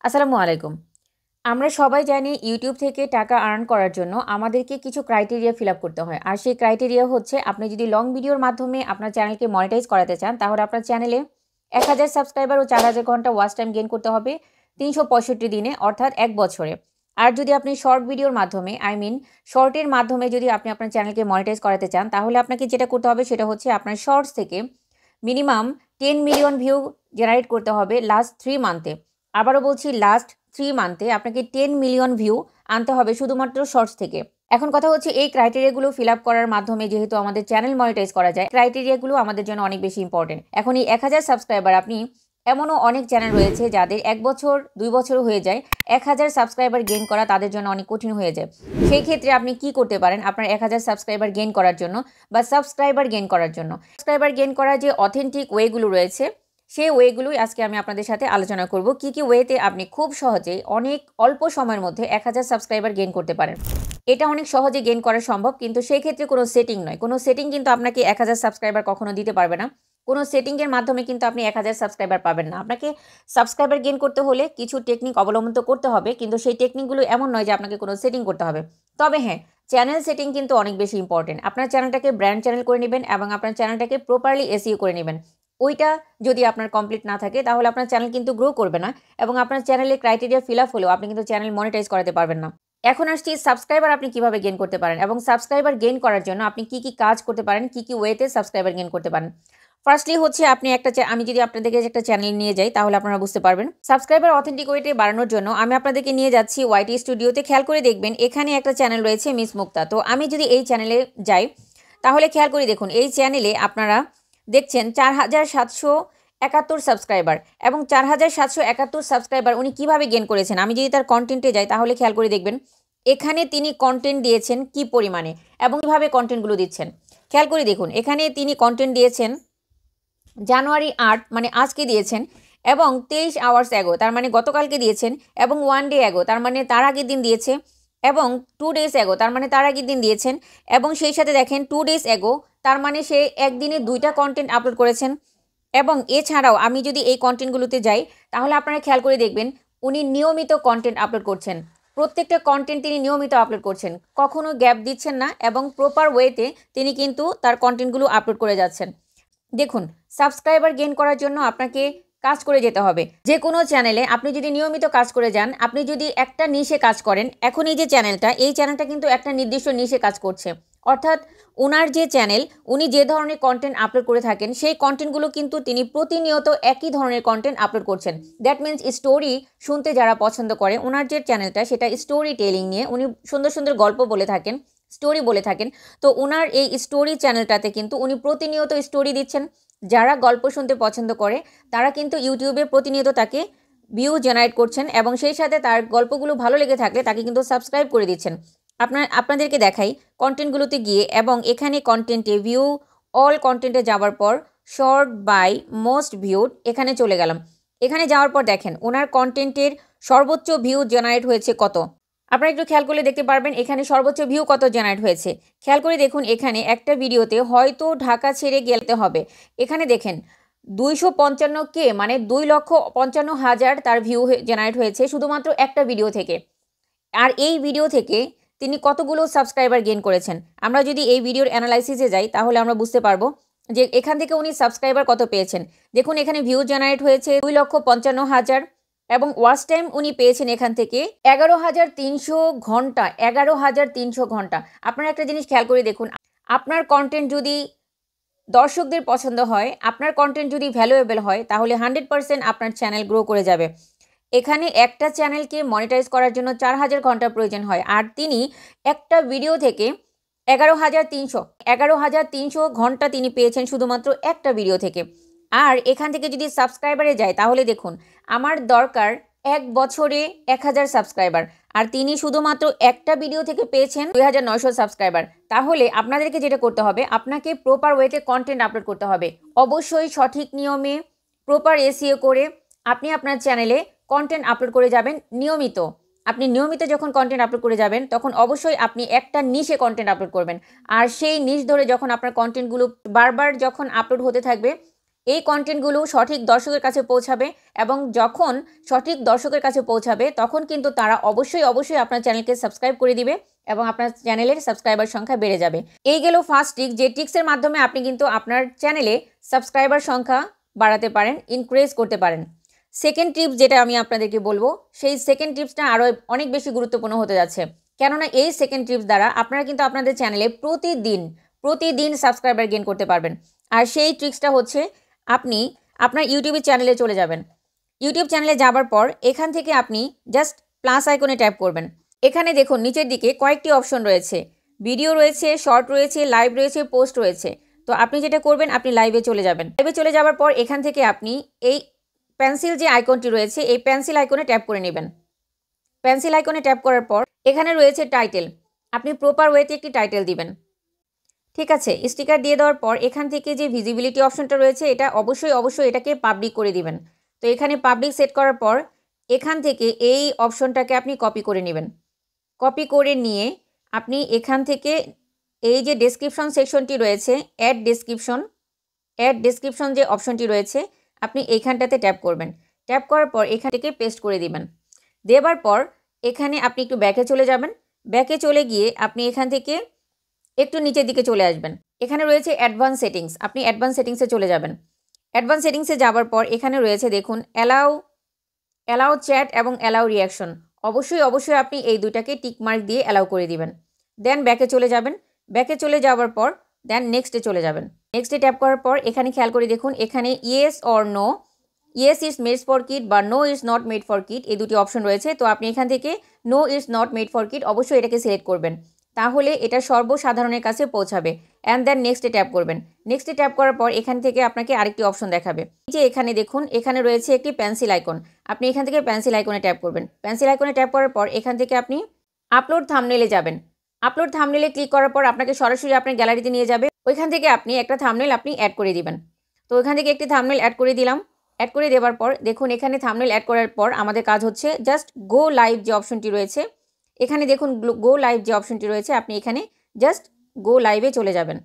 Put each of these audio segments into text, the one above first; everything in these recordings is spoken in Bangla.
আসসালামু আলাইকুম। আমরা সবাই জানি ইউটিউব থেকে টাকা আর্ন করার জন্য আমাদেরকে কিছু ক্রাইটেরিয়া ফিল আপ করতে হয়। আর সেই ক্রাইটেরিয়া হচ্ছে আপনি যদি লং ভিডিওর মাধ্যমে আপনার চ্যানেলকে মনিটাইজ করাতে চান, তাহলে আপনার চ্যানেলে ১,০০০ সাবস্ক্রাইবার ও ৪,০০০ ঘন্টা ওয়াচ টাইম গেইন করতে হবে ৩৬৫ দিনে, অর্থাৎ ১ বছরে। আর যদি আপনি শর্ট ভিডিওর মাধ্যমে শর্টের মাধ্যমে যদি আপনি আপনার চ্যানেলকে মনিটাইজ করাতে চান, তাহলে আপনাকে যেটা করতে হবে সেটা হচ্ছে আপনার শর্টস থেকে মিনিমাম 10 মিলিয়ন ভিউ জেনারেট করতে হবে লাস্ট 3 মান্থে। আবারও বলছি, লাস্ট 3 মান্থে আপনাকে 10 মিলিয়ন ভিউ আনতে হবে শুধুমাত্র শর্টস থেকে। এখন কথা হচ্ছে, এই ক্রাইটেরিয়াগুলো ফিল আপ করার মাধ্যমে যেহেতু আমাদের চ্যানেল মনিটাইজ করা যায়, ক্রাইটেরিয়াগুলো আমাদের জন্য অনেক বেশি ইম্পর্টেন্ট। এখন এই ১,০০০ সাবস্ক্রাইবার, আপনি এমনও অনেক চ্যানেল রয়েছে যাদের ১ বছর ২ বছর হয়ে যায়, ১,০০০ সাবস্ক্রাইবার গেইন করা তাদের জন্য অনেক কঠিন হয়ে যায়। সেই ক্ষেত্রে আপনি কি করতে পারেন আপনার ১,০০০ সাবস্ক্রাইবার গেইন করার জন্য বা সাবস্ক্রাইবার গেইন করার জন্য? সাবস্ক্রাইবার গেইন করার যে অথেন্টিক ওয়েগুলো রয়েছে, সেই ওয়েগুলোই আজকে আমি আপনাদের সাথে আলোচনা করব। কি কি ওয়েতে আপনি খুব সহজেই অনেক অল্প সময়ের মধ্যে ১,০০০ সাবস্ক্রাইবার গেইন করতে পারেন। এটা অনেক সহজে গেইন করা সম্ভব, কিন্তু সেই ক্ষেত্রে কোনো সেটিং নয়। কোনো সেটিং কিন্তু আপনাকে ১,০০০ সাবস্ক্রাইবার কখনো দিতে পারবে না। কোনো সেটিংয়ের মাধ্যমে কিন্তু আপনি ১,০০০ সাবস্ক্রাইবার পাবেন না। আপনাকে সাবস্ক্রাইবার গেইন করতে হলে কিছু টেকনিক অবলম্বন করতে হবে, কিন্তু সেই টেকনিকগুলো এমন নয় যে আপনাকে কোনো সেটিং করতে হবে। তবে হ্যাঁ, চ্যানেল সেটিং কিন্তু অনেক বেশি ইম্পর্টেন্ট। আপনার চ্যানেলটাকে ব্র্যান্ড চ্যানেল করে নেবেন এবং আপনার চ্যানেলটাকে প্রপারলি এসইও করে নেবেন। ওইটা যদি আপনার কমপ্লিট না থাকে, তাহলে আপনার চ্যানেল কিন্তু গ্রো করবে না এবং আপনার চ্যানেলে ক্রাইটেরিয়া ফিল আপ হলেও আপনি কিন্তু চ্যানেল মনিটাইজ করাতে পারবেন না। এখন আসছি সাবস্ক্রাইবার আপনি কিভাবে গেইন করতে পারেন এবং সাবস্ক্রাইবার গেইন করার জন্য আপনি কি কি কাজ করতে পারেন, কি কি ওয়েতে সাবস্ক্রাইবার গেইন করতে পারেন। ফার্স্টলি হচ্ছে, আপনি আমি যদি আপনাদেরকে একটা চ্যানেল নিয়ে যাই, তাহলে আপনারা বুঝতে পারবেন। সাবস্ক্রাইবার অথেন্টিক ওয়েতে বাড়ানোর জন্য আমি আপনাদেরকে নিয়ে যাচ্ছি ওয়াইটি স্টুডিওতে। খেয়াল করে দেখবেন এখানে একটা চ্যানেল রয়েছে, মিস মুক্তা। তো আমি যদি এই চ্যানেলে যাই, তাহলে খেয়াল করে দেখুন এই চ্যানেলে আপনারা দেখছেন ৪,৭৭১ সাবস্ক্রাইবার, এবং ৪,৭৭১ সাবস্ক্রাইবার উনি কীভাবে গেইন করেছেন। আমি যদি তার কন্টেন্টে যাই, তাহলে খেয়াল করে দেখবেন এখানে তিনি কন্টেন্ট দিয়েছেন কি পরিমাণে এবং কীভাবে কন্টেন্টগুলো দিচ্ছেন। খেয়াল করে দেখুন এখানে তিনি কন্টেন্ট দিয়েছেন জানুয়ারি ৮, মানে আজকে দিয়েছেন, এবং 23 আওয়ার্স অ্যাগো, তার মানে গতকালকে দিয়েছেন, এবং 1 ডে অ্যাগো, তার মানে তার আগের দিন দিয়েছে, এবং 2 ডেজ অ্যাগো, তার মানে তার আগের দিন দিয়েছেন, এবং সেই সাথে দেখেন 2 ডেজ অ্যাগো, তার মানে সে একদিনে 2টা কন্টেন্ট আপলোড করেছেন। এবং এছাড়াও আমি যদি এই কন্টেন্টগুলোতে যাই, তাহলে আপনারা খেয়াল করে দেখবেন উনি নিয়মিত কন্টেন্ট আপলোড করছেন। প্রত্যেকটা কন্টেন্ট তিনি নিয়মিত আপলোড করছেন, কখনো গ্যাপ দিচ্ছেন না, এবং প্রপার ওয়েতে তিনি কিন্তু তার কন্টেন্টগুলো আপলোড করে যাচ্ছেন। দেখুন, সাবস্ক্রাইবার গেইন করার জন্য আপনাকে কাজ করে যেতে হবে। যে কোনো চ্যানেলে আপনি যদি নিয়মিত কাজ করে যান, আপনি যদি একটা নিশে কাজ করেন, এখন এই চ্যানেলটা কিন্তু একটা নির্দিষ্ট নিশে কাজ করছে। অর্থাৎ ওনার যে চ্যানেল, উনি যে ধরনের কন্টেন্ট আপলোড করে থাকেন, সেই কন্টেন্টগুলো কিন্তু তিনি প্রতিনিয়ত একই ধরনের কন্টেন্ট আপলোড করছেন। দ্যাট মিনস স্টোরি শুনতে যারা পছন্দ করে, ওনার যে চ্যানেলটা সেটা স্টোরি টেলিং নিয়ে, উনি সুন্দর সুন্দর গল্প বলে থাকেন, স্টোরি বলে থাকেন। তো ওনার এই স্টোরি চ্যানেলটাতে কিন্তু উনি প্রতিনিয়ত স্টোরি দিচ্ছেন। যারা গল্প শুনতে পছন্দ করে তারা কিন্তু ইউটিউবে প্রতিনিয়ত তাকে ভিউ জেনারেট করছেন, এবং সেই সাথে তার গল্পগুলো ভালো লেগে থাকলে তাকে কিন্তু সাবস্ক্রাইব করে দিচ্ছেন। আপনাদেরকে দেখাই কন্টেন্টগুলোতে গিয়ে, এবং এখানে কন্টেন্টে ভিউ, অল কন্টেন্টে যাওয়ার পর শর্ট বাই মোস্ট ভিউড, এখানে চলে গেলাম। এখানে যাওয়ার পর দেখেন ওনার কন্টেন্টের সর্বোচ্চ ভিউ জেনারেট হয়েছে কত। আপনারা একটু খেয়াল করলে দেখতে পারবেন এখানে সর্বোচ্চ ভিউ কত জেনারেট হয়েছে। খেয়াল করে দেখুন এখানে একটা ভিডিওতে হয়তো ঢাকা ছেড়ে গেলতে হবে, এখানে দেখেন 255K, মানে 2,55,000 তার ভিউ জেনারেট হয়েছে শুধুমাত্র একটা ভিডিও থেকে। আর এই ভিডিও থেকে তিনি কতগুলো সাবস্ক্রাইবার গেইন করেছেন। আমরা যদি এই ভিডিওর অ্যানালাইসিসে যাই, তাহলে আমরা বুঝতে পারবো যে এখান থেকে উনি সাবস্ক্রাইবার কত পেয়েছেন। দেখুন এখানে ভিউ জেনারেট হয়েছে 2,55,000, এবং ওয়াচ টাইম উনি পেয়েছেন এখান থেকে 11,300 ঘন্টা। 11,300 ঘন্টা। আপনারা একটা জিনিস খেয়াল করে দেখুন, আপনার কন্টেন্ট যদি দর্শকদের পছন্দ হয়, আপনার কন্টেন্ট যদি ভ্যালুয়েবল হয়, তাহলে 100% আপনার চ্যানেল গ্রো করে যাবে। এখানে একটা চ্যানেলকে মনিটাইজ করার জন্য 4,000 ঘন্টা প্রয়োজন হয়, আর তিনি একটা ভিডিও থেকে 11,300 ঘন্টা তিনি পেয়েছেন শুধুমাত্র একটা ভিডিও থেকে। আর এখান থেকে যদি সাবস্ক্রাইবারে যায়, তাহলে দেখুন আমার দরকার 1 বছরে 1,000 সাবস্ক্রাইবার, আর তিনি শুধুমাত্র একটা ভিডিও থেকে পেয়েছেন 2,900 সাবস্ক্রাইবার। তাহলে আপনাদেরকে যেটা করতে হবে, আপনাকে প্রপার ওয়েতে কন্টেন্ট আপলোড করতে হবে। অবশ্যই সঠিক নিয়মে প্রপার এসইও করে আপনি আপনার চ্যানেলে কন্টেন্ট আপলোড করে যাবেন নিয়মিত। আপনি নিয়মিত যখন কন্টেন্ট আপলোড করে যাবেন, তখন অবশ্যই আপনি একটা নিশে কন্টেন্ট আপলোড করবেন, আর সেই নিশ ধরে যখন আপনার কন্টেন্টগুলো বারবার যখন আপলোড হতে থাকবে, এই কন্টেন্টগুলো সঠিক দর্শকের কাছে পৌঁছাবে এবং যখন সঠিক দর্শকের কাছে পৌঁছাবে তখন কিন্তু তারা অবশ্যই আপনার চ্যানেলকে সাবস্ক্রাইব করে দিবে এবং আপনার চ্যানেলের সাবস্ক্রাইবার সংখ্যা বেড়ে যাবে। এই গেল ফার্স্ট ট্রিক, যে ট্রিক্সের মাধ্যমে আপনি কিন্তু আপনার চ্যানেলে সাবস্ক্রাইবার সংখ্যা বাড়াতে পারেন, ইনক্রিজ করতে পারেন। সেকেন্ড টিপস যেটা আমি আপনাদেরকে বলবো, সেই সেকেন্ড টিপসটা আরও অনেক বেশি গুরুত্বপূর্ণ হতে যাচ্ছে, কেননা এই সেকেন্ড টিপস দ্বারা আপনারা কিন্তু আপনাদের চ্যানেলে প্রতিদিন সাবস্ক্রাইবার গেইন করতে পারবেন। আর সেই ট্রিক্সটা হচ্ছে, আপনি আপনার ইউটিউবের চ্যানেলে চলে যাবেন। ইউটিউব চ্যানেলে যাবার পর এখান থেকে আপনি জাস্ট প্লাস আইকনে ট্যাপ করবেন। এখানে দেখুন নিচের দিকে কয়েকটি অপশন রয়েছে, ভিডিও রয়েছে, শর্ট রয়েছে, লাইভ রয়েছে, পোস্ট রয়েছে। তো আপনি যেটা করবেন, আপনি লাইভে চলে যাবেন। লাইভে চলে যাওয়ার পর এখান থেকে আপনি এই পেন্সিল যে আইকনটি রয়েছে, এই পেন্সিল আইকনে ট্যাপ করে নেবেন। পেন্সিল আইকনে ট্যাপ করার পর এখানে রয়েছে টাইটেল, আপনি প্রপার ওয়েতে একটি টাইটেল দিবেন। ঠিক আছে, স্টিকার দিয়ে দেওয়ার পর এখান থেকে যে ভিজিবিলিটি অপশনটা রয়েছে, এটা অবশ্যই এটাকে পাবলিক করে দিবেন। তো এখানে পাবলিক সেট করার পর এখান থেকে এই অপশনটাকে আপনি কপি করে নেবেন। কপি করে নিয়ে আপনি এখান থেকে এই যে ডেসক্রিপশন সেকশনটি রয়েছে, অ্যাড ডেসক্রিপশন যে অপশনটি রয়েছে, আপনি এইখানটাতে ট্যাপ করবেন। ট্যাপ করার পর এখান থেকে পেস্ট করে দিবেন। দেবার পর এখানে আপনি একটু ব্যাকে চলে যাবেন। ব্যাকে চলে গিয়ে আপনি এখান থেকে একটু নিচের দিকে চলে আসবেন। এখানে রয়েছে অ্যাডভান্স সেটিংস, আপনি অ্যাডভান্স সেটিংসে চলে যাবেন। অ্যাডভান্স সেটিংসে যাওয়ার পর এখানে রয়েছে দেখুন অ্যালাউ চ্যাট এবং অ্যালাউ রিয়াকশন। অবশ্যই আপনি এই দুইটাকে টিক মার্ক দিয়ে অ্যালাউ করে দিবেন। দেন ব্যাকে চলে যাবেন। ব্যাকে চলে যাওয়ার পর দেন নেক্সটে চলে যাবেন। নেক্সটে ট্যাপ করার পর এখানে খেয়াল করে দেখুন, এখানে yes or no, yes is made for kid বা no is not made for kid, এই দুটি অপশন রয়েছে। তো আপনি এখান থেকে no is not made for kid অবশ্যই এটাকে সিলেক্ট করবেন, তাহলে এটা সর্বসাধারণের কাছে পৌঁছাবে। অ্যান্ড দেন নেক্সটে ট্যাপ করবেন। নেক্সটে ট্যাপ করার পর এখান থেকে আপনাকে আরেকটি অপশন দেখাবে, যে এখানে দেখুন এখানে রয়েছে একটি পেন্সিল আইকন, আপনি এখান থেকে পেন্সিল আইকনে ট্যাপ করবেন। পেন্সিল আইকনে ট্যাপ করার পর এখান থেকে আপনি আপলোড থাম্বনেলে যাবেন। আপলোড থাম্বনেলে ক্লিক করার পর আপনাকে সরাসরি আপনার গ্যালারিতে নিয়ে যাবে। ওইখান থেকে আপনি একটা থাম্বনেল আপনি অ্যাড করে দিবেন। তো ওইখান থেকে একটি থাম্বনেল অ্যাড করে দিলাম। অ্যাড করে দেওয়ার পর দেখুন এখানে থাম্বনেল অ্যাড করার পর আমাদের কাজ হচ্ছে জাস্ট গো লাইভ যে অপশনটি রয়েছে, এখানে দেখুন গো লাইভ যে অপশনটি রয়েছে, আপনি এখানে জাস্ট গো লাইভে চলে যাবেন।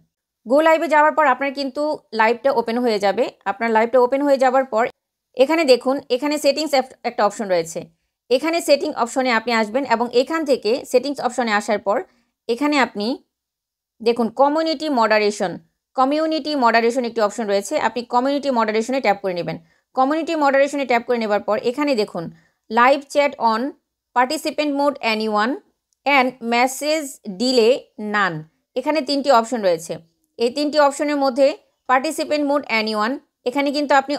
গো লাইভে যাওয়ার পর আপনার কিন্তু লাইভটা ওপেন হয়ে যাবে। আপনার লাইভটা ওপেন হয়ে যাওয়ার পর এখানে দেখুন এখানে সেটিংস একটা অপশন রয়েছে, এখানে সেটিং অপশনে আপনি আসবেন এবং এখান থেকে সেটিংস অপশনে আসার পর এখানে আপনি দেখুন কমিউনিটি মডারেশন একটি অপশন রয়েছে, আপনি কমিউনিটি মডারেশনে ট্যাপ করে নেবেন। কমিউনিটি মডারেশনে ট্যাপ করে নেবার পর এখানে দেখুন live chat on, participant mode anyone and message delay none, এখানে তিনটি অপশন রয়েছে। এই তিনটি অপশনের মধ্যে পার্টিসিপেন্ট মোড এনিওয়ান, এখানে কিন্তু আপনি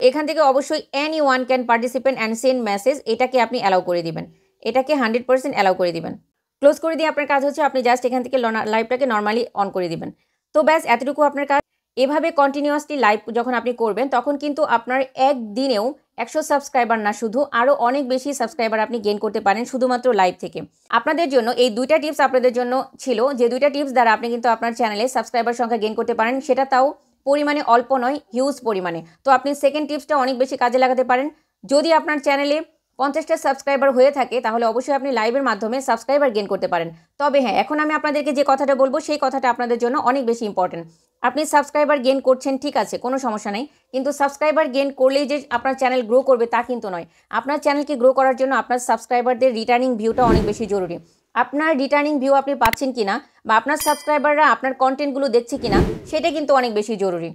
এখান থেকে অবশ্যই anyone can participant and send message, এটাকে আপনি অ্যালাউ করে দিবেন, এটাকে 100% অ্যালাউ করে দিবেন। ক্লোজ করে দিয়ে আপনার কাজ হচ্ছে আপনি জাস্ট এখান থেকে লাইভটাকে নর্মালি অন করে দিবেন। তো ব্যাস এতটুকু আপনার কাজ। এভাবে কন্টিনিউয়াসলি লাইভ যখন আপনি করবেন তখন কিন্তু আপনার একদিনেও 100 সাবস্ক্রাইবার না, শুধু আরও অনেক বেশি সাবস্ক্রাইবার আপনি গেইন করতে পারেন শুধুমাত্র লাইভ থেকে। আপনাদের জন্য এই দুইটা টিপস আপনাদের জন্য ছিল, যে দুইটা টিপস দ্বারা আপনি কিন্তু আপনার চ্যানেলে সাবস্ক্রাইবার সংখ্যা গেইন করতে পারেন, সেটা তাও পরিমাণে অল্প নয়, হিউজ পরিমাণে। তো আপনি সেকেন্ড টিপসটা অনেক বেশি কাজে লাগাতে পারেন। যদি আপনার চ্যানেলে 50টা সাবস্ক্রাইবার হয়ে থাকে তাহলে অবশ্যই আপনি লাইভের মাধ্যমে সাবস্ক্রাইবার গেইন করতে পারেন। তবে হ্যাঁ, এখন আমি আপনাদেরকে যে কথাটা বলবো সেই কথাটা আপনাদের জন্য অনেক বেশি ইম্পর্টেন্ট। আপনি সাবস্ক্রাইবার গেইন করছেন, ঠিক আছে, কোনো সমস্যা নেই, কিন্তু সাবস্ক্রাইবার গেইন করলেই যে আপনার চ্যানেল গ্রো করবে তা কিন্তু নয়। আপনার চ্যানেলকে গ্রো করার জন্য আপনার সাবস্ক্রাইবারদের রিটার্নিং ভিউটা অনেক বেশি জরুরি। আপনার রিটার্নিং ভিউ আপনি পাচ্ছেন কিনা বা আপনার সাবস্ক্রাইবাররা আপনার কন্টেন্টগুলো দেখছে কিনা সেটা কিন্তু অনেক বেশি জরুরি।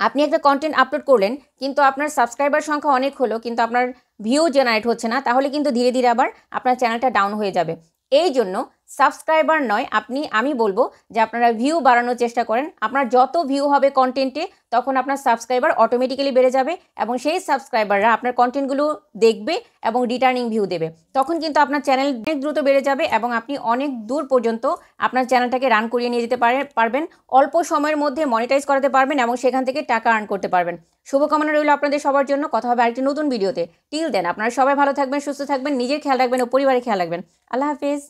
আপনি একটা কন্টেন্ট আপলোড করলেন কিন্তু আপনার সাবস্ক্রাইবার সংখ্যা অনেক হলো কিন্তু আপনার ভিউ জেনারেট হচ্ছে না, তাহলে কিন্তু ধীরে ধীরে আবার আপনার চ্যানেলটা ডাউন হয়ে যাবে। এই জন্য সাবস্ক্রাইবার নয়, আমি বলবো যে আপনারা ভিউ বাড়ানোর চেষ্টা করেন। আপনার যত ভিউ হবে কন্টেন্টে তখন আপনার সাবস্ক্রাইবার অটোমেটিক্যালি বেড়ে যাবে এবং সেই সাবস্ক্রাইবাররা আপনার কন্টেন্টগুলো দেখবে এবং রিটার্নিং ভিউ দেবে। তখন কিন্তু আপনার চ্যানেল অনেক দ্রুত বেড়ে যাবে এবং আপনি অনেক দূর পর্যন্ত আপনার চ্যানেলটাকে রান করিয়ে নিয়ে যেতে পারবেন, অল্প সময়ের মধ্যে মনিটাইজ করাতে পারবেন এবং সেখান থেকে টাকা আর্ন করতে পারবেন। শুভকামনা রইল আপনাদের সবার জন্য। কথা হবে আরেকটি নতুন ভিডিওতে। টিল দেন আপনারা সবাই ভালো থাকবেন, সুস্থ থাকবেন, নিজের খেয়াল রাখবেন ও পরিবারের খেয়াল রাখবেন। আল্লাহ হাফেজ।